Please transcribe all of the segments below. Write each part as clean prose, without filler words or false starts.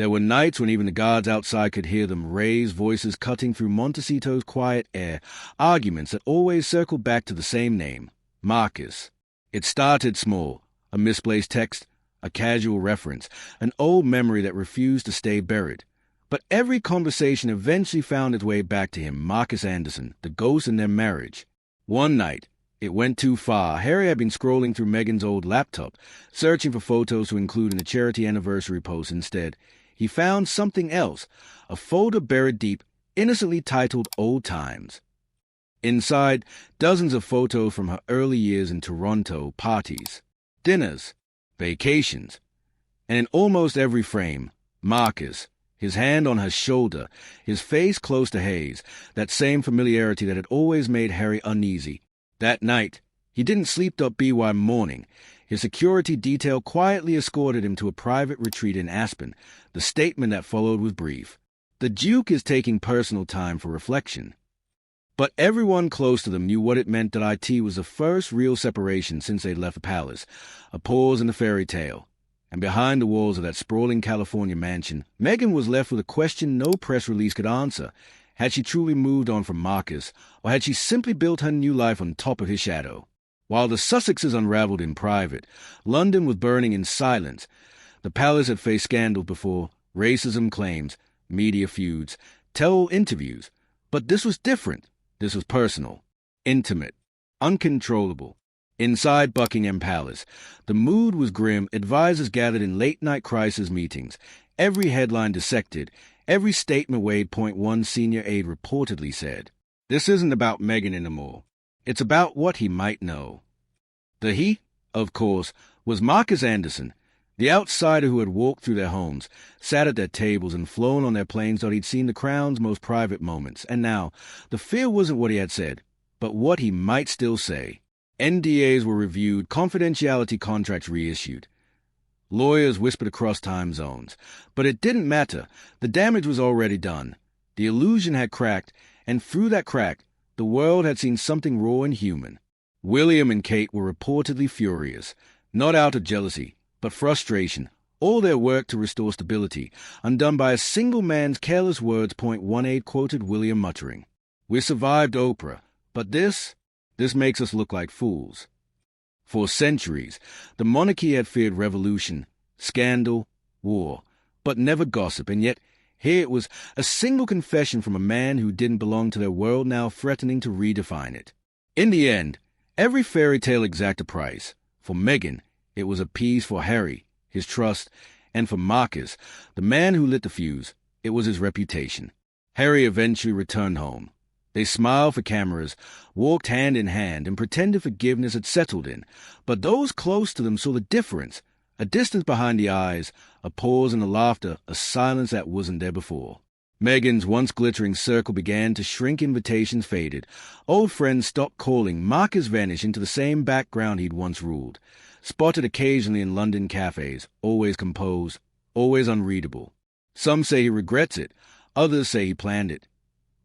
There were nights when even the guards outside could hear them raise voices cutting through Montecito's quiet air, arguments that always circled back to the same name, Marcus. It started small, a misplaced text, a casual reference, an old memory that refused to stay buried. But every conversation eventually found its way back to him, Marcus Anderson, the ghost in their marriage. One night, it went too far. Harry had been scrolling through Meghan's old laptop, searching for photos to include in the charity anniversary post. Instead, he found something else, a folder buried deep, innocently titled Old Times. Inside, dozens of photos from her early years in Toronto, parties, dinners, vacations, and in almost every frame, Marcus, his hand on her shoulder, his face close to Hayes, that same familiarity that had always made Harry uneasy. That night, he didn't sleep up by morning. His security detail quietly escorted him to a private retreat in Aspen. The statement that followed was brief. The Duke is taking personal time for reflection. But everyone close to them knew what it meant that it was the first real separation since they'd left the palace, a pause in the fairy tale. And behind the walls of that sprawling California mansion, Meghan was left with a question no press release could answer. Had she truly moved on from Marcus, or had she simply built her new life on top of his shadow? While the Sussexes unraveled in private, London was burning in silence. The palace had faced scandals before, racism claims, media feuds, tell interviews. But this was different. This was personal, intimate, uncontrollable. Inside Buckingham Palace, the mood was grim. Advisors gathered in late-night crisis meetings, every headline dissected, every statement weighed. One senior aide reportedly said, "This isn't about Meghan anymore. It's about what he might know." The he, of course, was Marcus Anderson, the outsider who had walked through their homes, sat at their tables, and flown on their planes, thought he'd seen the crown's most private moments. And now, the fear wasn't what he had said, but what he might still say. NDAs were reviewed, confidentiality contracts reissued. Lawyers whispered across time zones. But it didn't matter. The damage was already done. The illusion had cracked, and through that crack, the world had seen something raw and human. William and Kate were reportedly furious, not out of jealousy, but frustration. All their work to restore stability, undone by a single man's careless words. One aide quoted William muttering, "We survived Oprah, but this makes us look like fools." For centuries, the monarchy had feared revolution, scandal, war, but never gossip, and yet here it was, a single confession from a man who didn't belong to their world, now threatening to redefine it. In the end, every fairy tale exacted a price. For Meghan, it was a piece. For Harry, his trust, and for Marcus, the man who lit the fuse, it was his reputation. Harry eventually returned home. They smiled for cameras, walked hand in hand, and pretended forgiveness had settled in. But those close to them saw the difference, a distance behind the eyes, a pause in the laughter, a silence that wasn't there before. Meghan's once glittering circle began to shrink, invitations faded. Old friends stopped calling. Marcus vanished into the same background he'd once ruled, spotted occasionally in London cafes, always composed, always unreadable. Some say he regrets it, others say he planned it.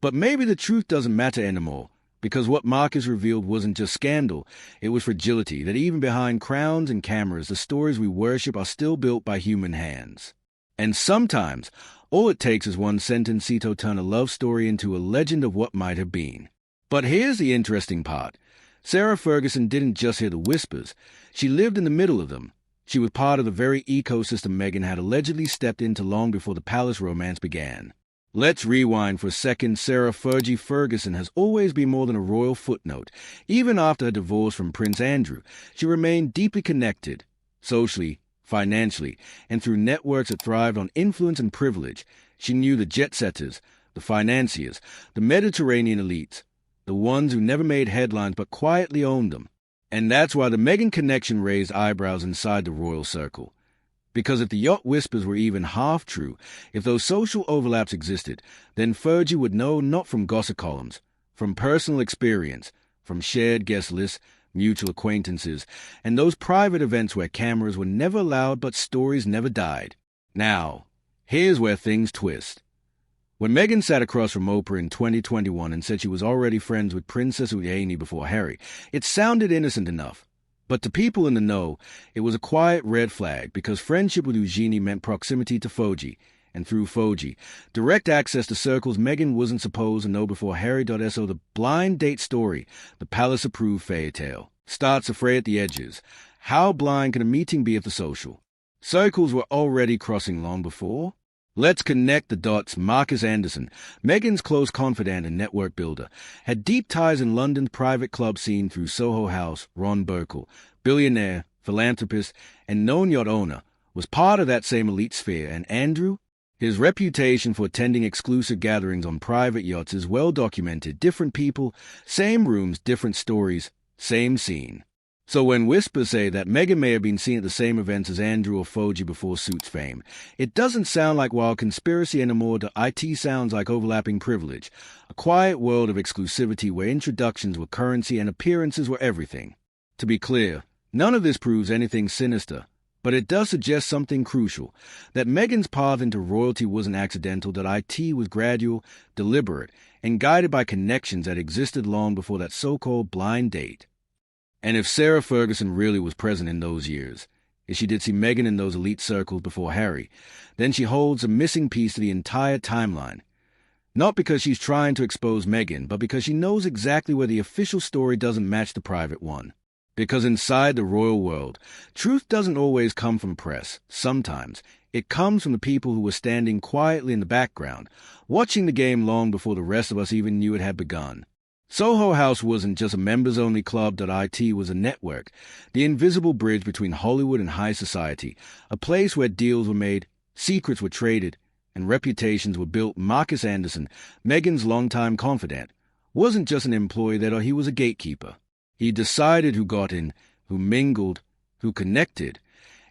But maybe the truth doesn't matter anymore, because what Marcus revealed wasn't just scandal, it was fragility, that even behind crowns and cameras, the stories we worship are still built by human hands. And sometimes, all it takes is one sentence to turn a love story into a legend of what might have been. But here's the interesting part. Sarah Ferguson didn't just hear the whispers, she lived in the middle of them. She was part of the very ecosystem Meghan had allegedly stepped into long before the palace romance began. Let's rewind for a second. Sarah Fergie Ferguson has always been more than a royal footnote. Even after her divorce from Prince Andrew, she remained deeply connected, socially, financially, and through networks that thrived on influence and privilege. She knew the jet-setters, the financiers, the Mediterranean elites, the ones who never made headlines but quietly owned them. And that's why the Meghan connection raised eyebrows inside the royal circle. Because if the Yacht whispers were even half true, if those social overlaps existed, then Fergie would know, not from gossip columns, from personal experience, from shared guest lists, mutual acquaintances, and those private events where cameras were never allowed but stories never died. Now, here's where things twist. When Meghan sat across from Oprah in 2021 and said she was already friends with Princess Eugenie before Harry, it sounded innocent enough. But to people in the know, it was a quiet red flag, because friendship with Eugenie meant proximity to Fergie, and through Fergie, direct access to circles Meghan wasn't supposed to know before Harry. So the blind date story, the palace-approved fairy tale, starts to fray at the edges. How blind can a meeting be if the social circles were already crossing long before? Let's connect the dots. Marcus Anderson, Meghan's close confidant and network builder, had deep ties in London's private club scene through Soho House. Ron Burkle, billionaire, philanthropist, and known yacht owner, was part of that same elite sphere, and Andrew? His reputation for attending exclusive gatherings on private yachts is well documented. Different people, same rooms, different stories, same scene. So when whispers say that Meghan may have been seen at the same events as Andrew or Fergie before Suits fame, it doesn't sound like wild conspiracy anymore. The IT sounds like overlapping privilege, a quiet world of exclusivity where introductions were currency and appearances were everything. To be clear, none of this proves anything sinister, but it does suggest something crucial, that Meghan's path into royalty wasn't accidental, that IT was gradual, deliberate, and guided by connections that existed long before that so-called blind date. And if Sarah Ferguson really was present in those years, if she did see Meghan in those elite circles before Harry, then she holds a missing piece to the entire timeline. Not because she's trying to expose Meghan, but because she knows exactly where the official story doesn't match the private one. Because inside the royal world, truth doesn't always come from press. Sometimes it comes from the people who were standing quietly in the background, watching the game long before the rest of us even knew it had begun. Soho House wasn't just a members-only club. IT was a network, the invisible bridge between Hollywood and high society, a place where deals were made, secrets were traded, and reputations were built. Marcus Anderson, Meghan's longtime confidant, wasn't just an employee there, he was a gatekeeper. He decided who got in, who mingled, who connected.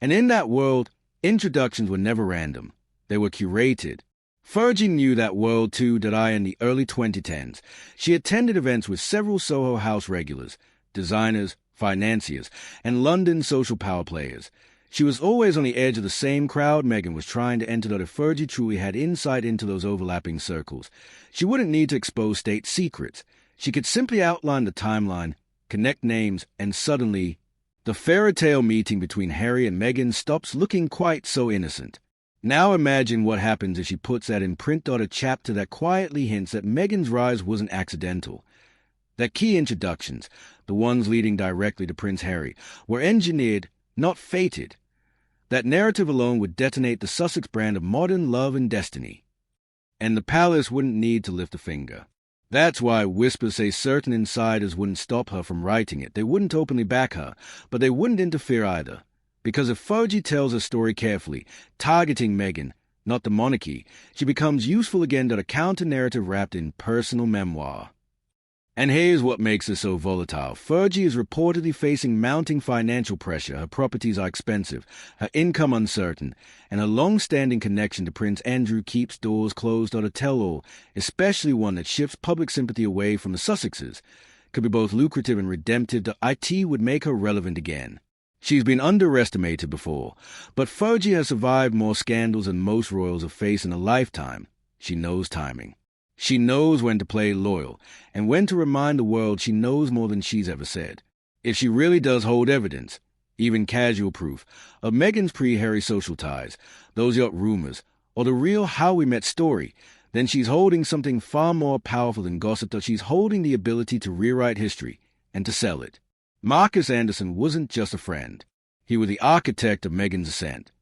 And in that world, introductions were never random. They were curated. Fergie knew that world too. In the early 2010s, she attended events with several Soho House regulars, designers, financiers, and London social power players. She was always on the edge of the same crowd Meghan was trying to enter. If Fergie truly had insight into those overlapping circles, she wouldn't need to expose state secrets. She could simply outline the timeline, connect names, and suddenly, the fairy tale meeting between Harry and Meghan stops looking quite so innocent. Now imagine what happens if she puts that in print. A chapter that quietly hints that Meghan's rise wasn't accidental. That key introductions, the ones leading directly to Prince Harry, were engineered, not fated. That narrative alone would detonate the Sussex brand of modern love and destiny. And the palace wouldn't need to lift a finger. That's why whispers say certain insiders wouldn't stop her from writing it. They wouldn't openly back her, but they wouldn't interfere either. Because if Fergie tells her story carefully, targeting Meghan, not the monarchy, she becomes useful again. A counter-narrative wrapped in personal memoir. And here's what makes her so volatile. Fergie is reportedly facing mounting financial pressure. Her properties are expensive, her income uncertain, and her long-standing connection to Prince Andrew keeps doors closed. A tell-all, especially one that shifts public sympathy away from the Sussexes, could be both lucrative and redemptive. The IT would make her relevant again. She's been underestimated before, but Fergie has survived more scandals than most royals have faced in a lifetime. She knows timing. She knows when to play loyal, and when to remind the world she knows more than she's ever said. If she really does hold evidence, even casual proof, of Meghan's pre-Harry social ties, those yacht rumors, or the real How We Met story, then she's holding something far more powerful than gossip. She's holding the ability to rewrite history and to sell it. Marcus Anderson wasn't just a friend. He was the architect of Meghan's ascent.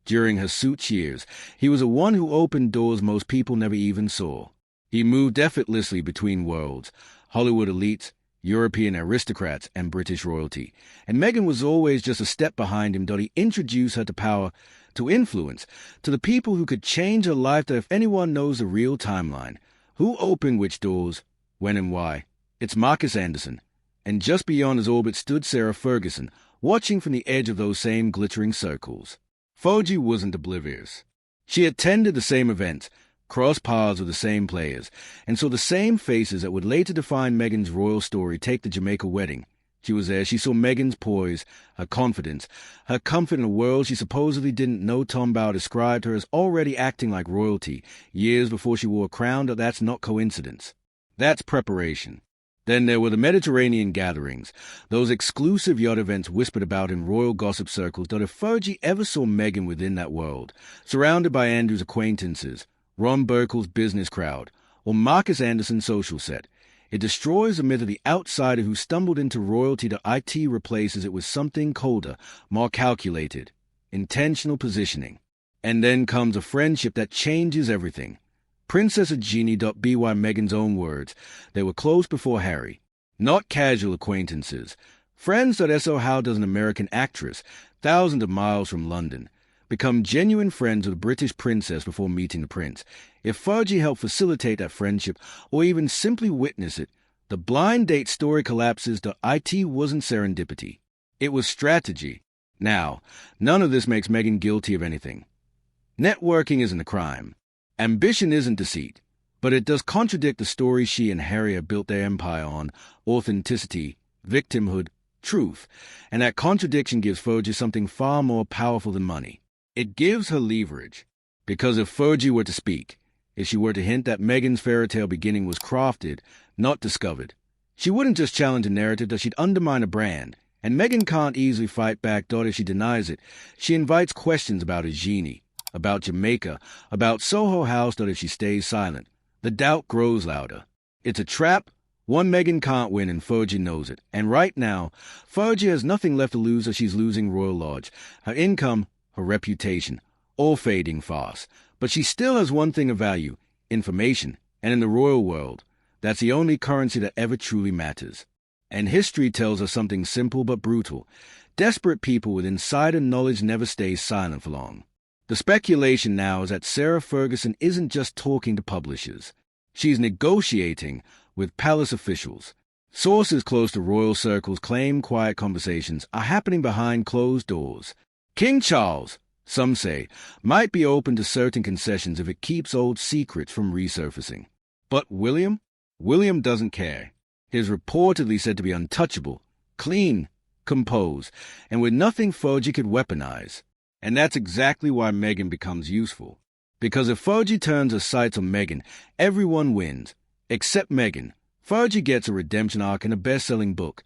During her Suits years, he was the one who opened doors most people never even saw. He moved effortlessly between worlds, Hollywood elites, European aristocrats, and British royalty. And Meghan was always just a step behind him. He introduced her to power, to influence, to the people who could change her life. That if anyone knows the real timeline, who opened which doors, when and why, it's Marcus Anderson. And just beyond his orbit stood Sarah Ferguson, watching from the edge of those same glittering circles. Fergie wasn't oblivious. She attended the same events, crossed paths with the same players, and saw the same faces that would later define Meghan's royal story. Take the Jamaica wedding. She was there. She saw Meghan's poise, her confidence, her comfort in a world she supposedly didn't know. Tom Bow described her as already acting like royalty years before she wore a crown. That's not coincidence. That's preparation. Then there were the Mediterranean gatherings, those exclusive yacht events whispered about in royal gossip circles that if Fergie ever saw Meghan within that world, surrounded by Andrew's acquaintances, Ron Burkle's business crowd, or Marcus Anderson's social set, it destroys the myth of the outsider who stumbled into royalty that IT replaces it with something colder, more calculated, intentional positioning. And then comes a friendship that changes everything. Princess Eugenie.by Meghan's own words, they were close before Harry. Not casual acquaintances. Friends that so how does an American actress, thousands of miles from London, become genuine friends with a British princess before meeting the prince. If Fergie helped facilitate that friendship, or even simply witness it, the blind date story collapses that IT wasn't serendipity. It was strategy. Now, none of this makes Meghan guilty of anything. Networking isn't a crime. Ambition isn't deceit, but it does contradict the story she and Harry have built their empire on: authenticity, victimhood, truth, and that contradiction gives Fergie something far more powerful than money. It gives her leverage, because if Fergie were to speak, if she were to hint that Meghan's fairytale beginning was crafted, not discovered, she wouldn't just challenge a narrative that she'd undermine a brand, and Meghan can't easily fight back, though if she denies it. She invites questions about Eugenie, about Jamaica, about Soho House, that if she stays silent, the doubt grows louder. It's a trap, one Meghan can't win, and Fergie knows it. And right now, Fergie has nothing left to lose as she's losing Royal Lodge, her income, her reputation, all fading fast. But she still has one thing of value: information, and in the royal world, that's the only currency that ever truly matters. And history tells us something simple but brutal. Desperate people with insider knowledge never stay silent for long. The speculation now is that Sarah Ferguson isn't just talking to publishers. She's negotiating with palace officials. Sources close to royal circles claim quiet conversations are happening behind closed doors. King Charles, some say, might be open to certain concessions if it keeps old secrets from resurfacing. But William? William doesn't care. He's reportedly said to be untouchable, clean, composed, and with nothing Fergie could weaponize. And that's exactly why Meghan becomes useful. Because if Fergie turns her sights on Meghan, everyone wins. Except Meghan. Fergie gets a redemption arc in a best-selling book.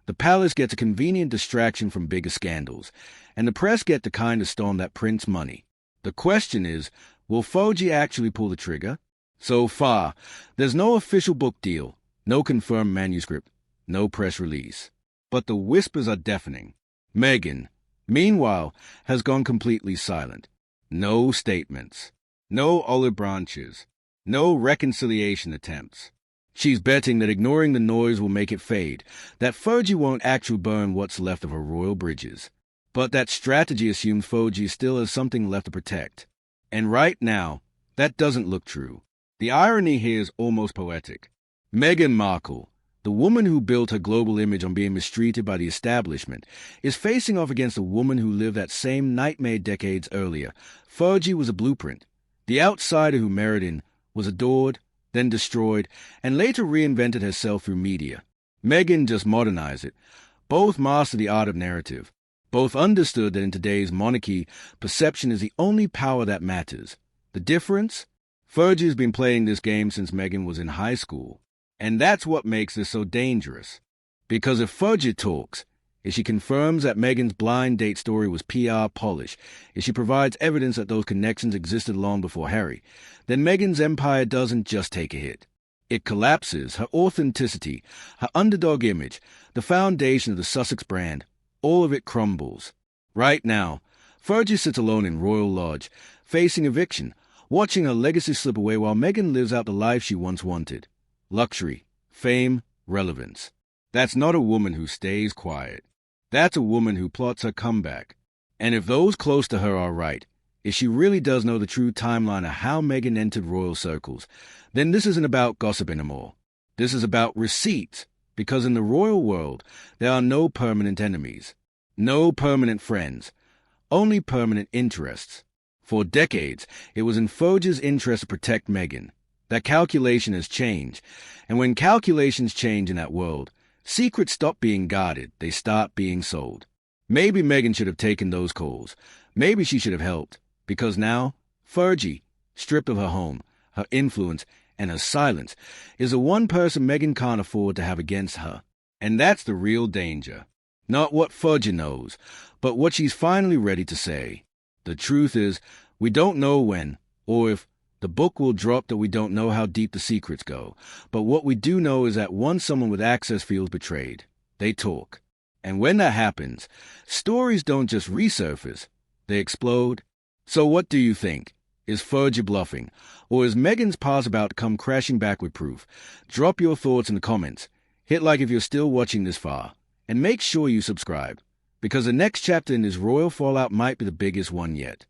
The palace gets a convenient distraction from bigger scandals. And the press get the kind of storm that prints money. The question is, will Fergie actually pull the trigger? So far, there's no official book deal, no confirmed manuscript, no press release. But the whispers are deafening. Meghan, meanwhile, has gone completely silent. No statements. No olive branches. No reconciliation attempts. She's betting that ignoring the noise will make it fade, that Fergie won't actually burn what's left of her royal bridges. But that strategy assumes Fergie still has something left to protect. And right now, that doesn't look true. The irony here is almost poetic. Meghan Markle, the woman who built her global image on being mistreated by the establishment, is facing off against a woman who lived that same nightmare decades earlier. Fergie was a blueprint. The outsider who married in was adored, then destroyed, and later reinvented herself through media. Meghan just modernized it. Both mastered the art of narrative. Both understood that in today's monarchy, perception is the only power that matters. The difference? Fergie's been playing this game since Meghan was in high school. And that's what makes this so dangerous. Because if Fergie talks, if she confirms that Meghan's blind date story was PR polish, if she provides evidence that those connections existed long before Harry, then Meghan's empire doesn't just take a hit. It collapses. Her authenticity, her underdog image, the foundation of the Sussex brand, all of it crumbles. Right now, Fergie sits alone in Royal Lodge, facing eviction, watching her legacy slip away while Meghan lives out the life she once wanted. Luxury, fame, relevance. That's not a woman who stays quiet. That's a woman who plots her comeback. And if those close to her are right, if she really does know the true timeline of how Meghan entered royal circles, then this isn't about gossip anymore. This is about receipts, because in the royal world, there are no permanent enemies, no permanent friends, only permanent interests. For decades, it was in Fergie's interest to protect Meghan. That calculation has changed, and when calculations change in that world, secrets stop being guarded, they start being sold. Maybe Meghan should have taken those calls. Maybe she should have helped, because now, Fergie, stripped of her home, her influence, and her silence is the one person Meghan can't afford to have against her. And that's the real danger. Not what Fergie knows, but what she's finally ready to say. The truth is, we don't know when, or if, the book will drop that we don't know how deep the secrets go. But what we do know is that once someone with access feels betrayed, they talk. And when that happens, stories don't just resurface, they explode. So what do you think? Is Fergie bluffing? Or is Meghan's past about to come crashing back with proof? Drop your thoughts in the comments. Hit like if you're still watching this far. And make sure you subscribe, because the next chapter in this royal fallout might be the biggest one yet.